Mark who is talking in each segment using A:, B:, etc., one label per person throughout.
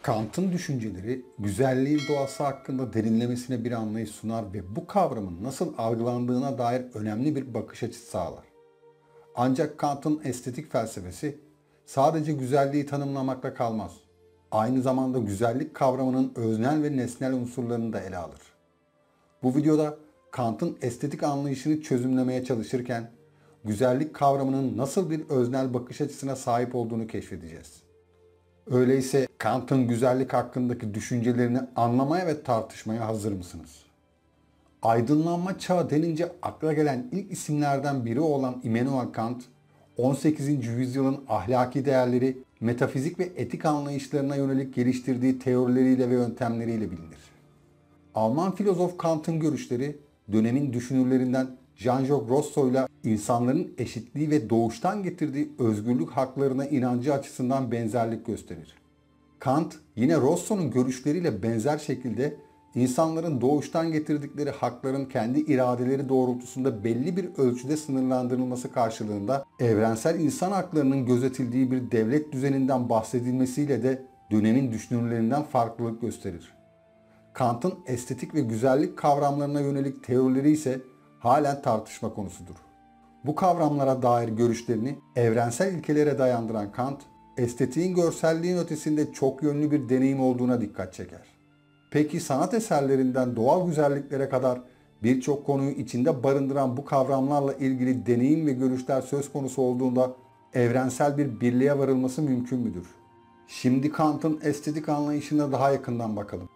A: Kant'ın düşünceleri, güzelliğin doğası hakkında derinlemesine bir anlayış sunar ve bu kavramın nasıl algılandığına dair önemli bir bakış açısı sağlar. Ancak Kant'ın estetik felsefesi sadece güzelliği tanımlamakla kalmaz. Aynı zamanda güzellik kavramının öznel ve nesnel unsurlarını da ele alır. Bu videoda Kant'ın estetik anlayışını çözümlemeye çalışırken güzellik kavramının nasıl bir öznel bakış açısına sahip olduğunu keşfedeceğiz. Öyleyse Kant'ın güzellik hakkındaki düşüncelerini anlamaya ve tartışmaya hazır mısınız? Aydınlanma çağı denince akla gelen ilk isimlerden biri olan Immanuel Kant, 18. yüzyılın ahlaki değerleri, metafizik ve etik anlayışlarına yönelik geliştirdiği teorileriyle ve yöntemleriyle bilinir. Alman filozof Kant'ın görüşleri, dönemin düşünürlerinden Jean-Jacques Rousseau'yla insanların eşitliği ve doğuştan getirdiği özgürlük haklarına inancı açısından benzerlik gösterir. Kant, yine Rousseau'nun görüşleriyle benzer şekilde insanların doğuştan getirdikleri hakların kendi iradeleri doğrultusunda belli bir ölçüde sınırlandırılması karşılığında evrensel insan haklarının gözetildiği bir devlet düzeninden bahsedilmesiyle de dönemin düşünürlerinden farklılık gösterir. Kant'ın estetik ve güzellik kavramlarına yönelik teorileri ise halen tartışma konusudur. Bu kavramlara dair görüşlerini evrensel ilkelere dayandıran Kant, estetiğin görselliğin ötesinde çok yönlü bir deneyim olduğuna dikkat çeker. Peki sanat eserlerinden doğal güzelliklere kadar birçok konuyu içinde barındıran bu kavramlarla ilgili deneyim ve görüşler söz konusu olduğunda evrensel bir birliğe varılması mümkün müdür? Şimdi Kant'ın estetik anlayışına daha yakından bakalım.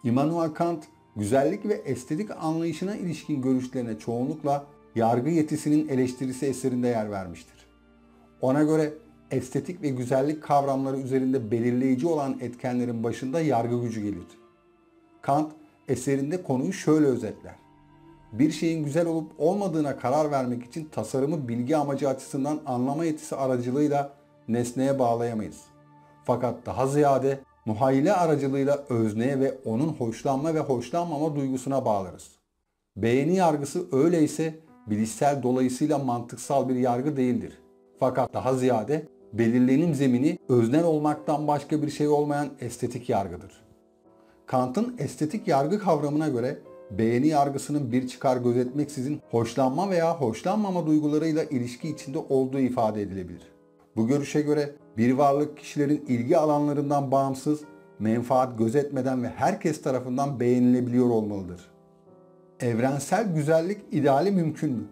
A: Immanuel Kant, güzellik ve estetik anlayışına ilişkin görüşlerine çoğunlukla yargı yetisinin eleştirisi eserinde yer vermiştir. Ona göre estetik ve güzellik kavramları üzerinde belirleyici olan etkenlerin başında yargı gücü gelir. Kant eserinde konuyu şöyle özetler. Bir şeyin güzel olup olmadığına karar vermek için tasarımı bilgi amacı açısından anlama yetisi aracılığıyla nesneye bağlayamayız. Fakat daha ziyade muhayyile aracılığıyla özneye ve onun hoşlanma ve hoşlanmama duygusuna bağlarız. Beğeni yargısı öyleyse bilişsel dolayısıyla mantıksal bir yargı değildir. Fakat daha ziyade belirlenim zemini öznel olmaktan başka bir şey olmayan estetik yargıdır. Kant'ın estetik yargı kavramına göre beğeni yargısının bir çıkar gözetmeksizin hoşlanma veya hoşlanmama duygularıyla ilişki içinde olduğu ifade edilebilir. Bu görüşe göre bir varlık kişilerin ilgi alanlarından bağımsız, menfaat gözetmeden ve herkes tarafından beğenilebiliyor olmalıdır. Evrensel güzellik ideali mümkün mü?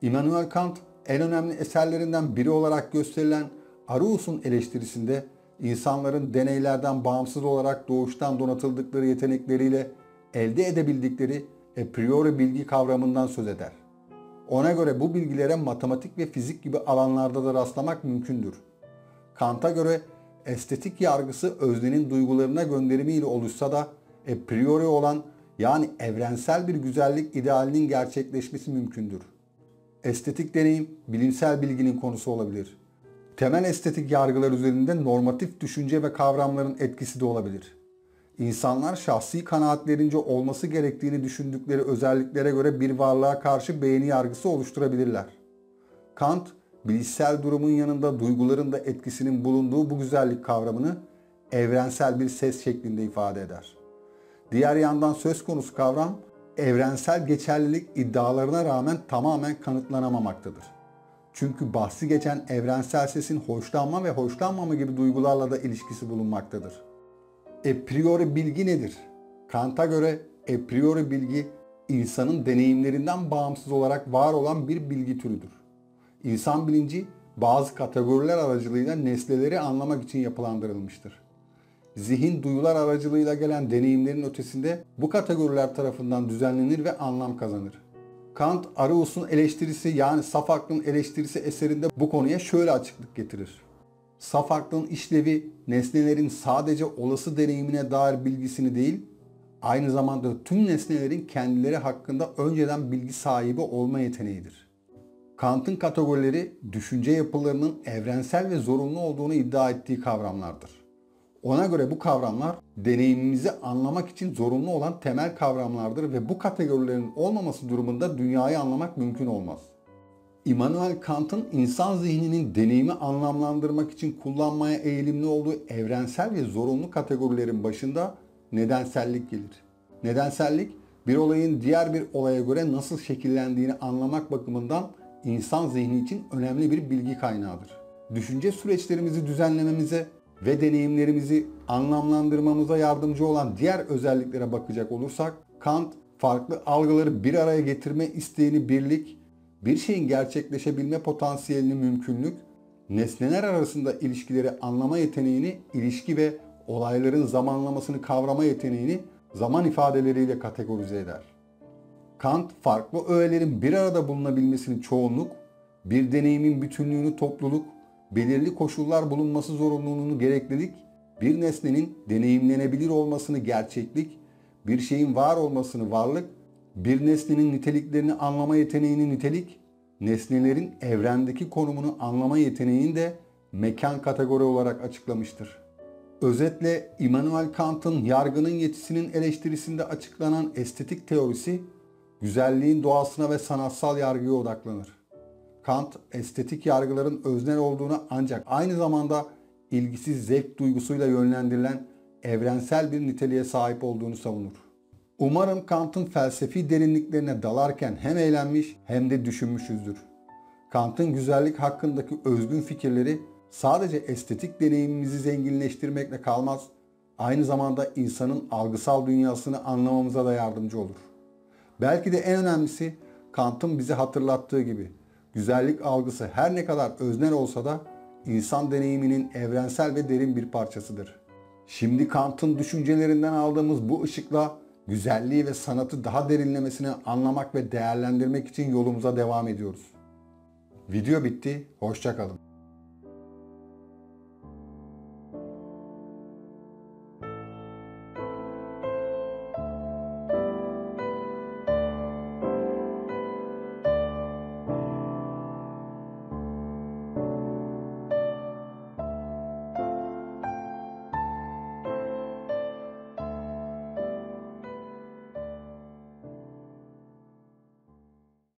A: Immanuel Kant en önemli eserlerinden biri olarak gösterilen Arouus'un eleştirisinde insanların deneylerden bağımsız olarak doğuştan donatıldıkları yetenekleriyle elde edebildikleri a priori bilgi kavramından söz eder. Ona göre bu bilgilere matematik ve fizik gibi alanlarda da rastlamak mümkündür. Kant'a göre estetik yargısı öznenin duygularına gönderimiyle oluşsa da a priori olan yani evrensel bir güzellik idealinin gerçekleşmesi mümkündür. Estetik deneyim bilimsel bilginin konusu olabilir. Temel estetik yargılar üzerinde normatif düşünce ve kavramların etkisi de olabilir. İnsanlar şahsi kanaatlerince olması gerektiğini düşündükleri özelliklere göre bir varlığa karşı beğeni yargısı oluşturabilirler. Kant, bilişsel durumun yanında duyguların da etkisinin bulunduğu bu güzellik kavramını evrensel bir ses şeklinde ifade eder. Diğer yandan söz konusu kavram, evrensel geçerlilik iddialarına rağmen tamamen kanıtlanamamaktadır. Çünkü bahsi geçen evrensel sesin hoşlanma ve hoşlanmama gibi duygularla da ilişkisi bulunmaktadır. A priori bilgi nedir? Kant'a göre a priori bilgi, insanın deneyimlerinden bağımsız olarak var olan bir bilgi türüdür. İnsan bilinci bazı kategoriler aracılığıyla nesneleri anlamak için yapılandırılmıştır. Zihin duyular aracılığıyla gelen deneyimlerin ötesinde bu kategoriler tarafından düzenlenir ve anlam kazanır. Kant, Arouus'un eleştirisi yani saf aklın eleştirisi eserinde bu konuya şöyle açıklık getirir. Saf aklın işlevi nesnelerin sadece olası deneyimine dair bilgisini değil, aynı zamanda tüm nesnelerin kendileri hakkında önceden bilgi sahibi olma yeteneğidir. Kant'ın kategorileri düşünce yapılarının evrensel ve zorunlu olduğunu iddia ettiği kavramlardır. Ona göre bu kavramlar deneyimimizi anlamak için zorunlu olan temel kavramlardır ve bu kategorilerin olmaması durumunda dünyayı anlamak mümkün olmaz. Immanuel Kant'ın insan zihninin deneyimi anlamlandırmak için kullanmaya eğilimli olduğu evrensel ve zorunlu kategorilerin başında nedensellik gelir. Nedensellik, bir olayın diğer bir olaya göre nasıl şekillendiğini anlamak bakımından insan zihni için önemli bir bilgi kaynağıdır. Düşünce süreçlerimizi düzenlememize ve deneyimlerimizi anlamlandırmamıza yardımcı olan diğer özelliklere bakacak olursak, Kant, farklı algıları bir araya getirme isteğini birlik, bir şeyin gerçekleşebilme potansiyelini mümkünlük, nesneler arasında ilişkileri anlama yeteneğini ilişki ve olayların zamanlamasını kavrama yeteneğini zaman ifadeleriyle kategorize eder. Kant, farklı öğelerin bir arada bulunabilmesini çoğunluk, bir deneyimin bütünlüğünü topluluk, belirli koşullar bulunması zorunluluğunu gereklilik, bir nesnenin deneyimlenebilir olmasını gerçeklik, bir şeyin var olmasını varlık, bir nesnenin niteliklerini anlama yeteneğini nitelik, nesnelerin evrendeki konumunu anlama yeteneğini de mekan kategori olarak açıklamıştır. Özetle Immanuel Kant'ın yargının yetisinin eleştirisinde açıklanan estetik teorisi, güzelliğin doğasına ve sanatsal yargıya odaklanır. Kant, estetik yargıların öznel olduğunu ancak aynı zamanda ilgisiz zevk duygusuyla yönlendirilen evrensel bir niteliğe sahip olduğunu savunur. Umarım Kant'ın felsefi derinliklerine dalarken hem eğlenmiş hem de düşünmüşüzdür. Kant'ın güzellik hakkındaki özgün fikirleri sadece estetik deneyimimizi zenginleştirmekle kalmaz, aynı zamanda insanın algısal dünyasını anlamamıza da yardımcı olur. Belki de en önemlisi Kant'ın bize hatırlattığı gibi güzellik algısı her ne kadar öznel olsa da insan deneyiminin evrensel ve derin bir parçasıdır. Şimdi Kant'ın düşüncelerinden aldığımız bu ışıkla güzelliği ve sanatı daha derinlemesine anlamak ve değerlendirmek için yolumuza devam ediyoruz. Video bitti, hoşça kalın.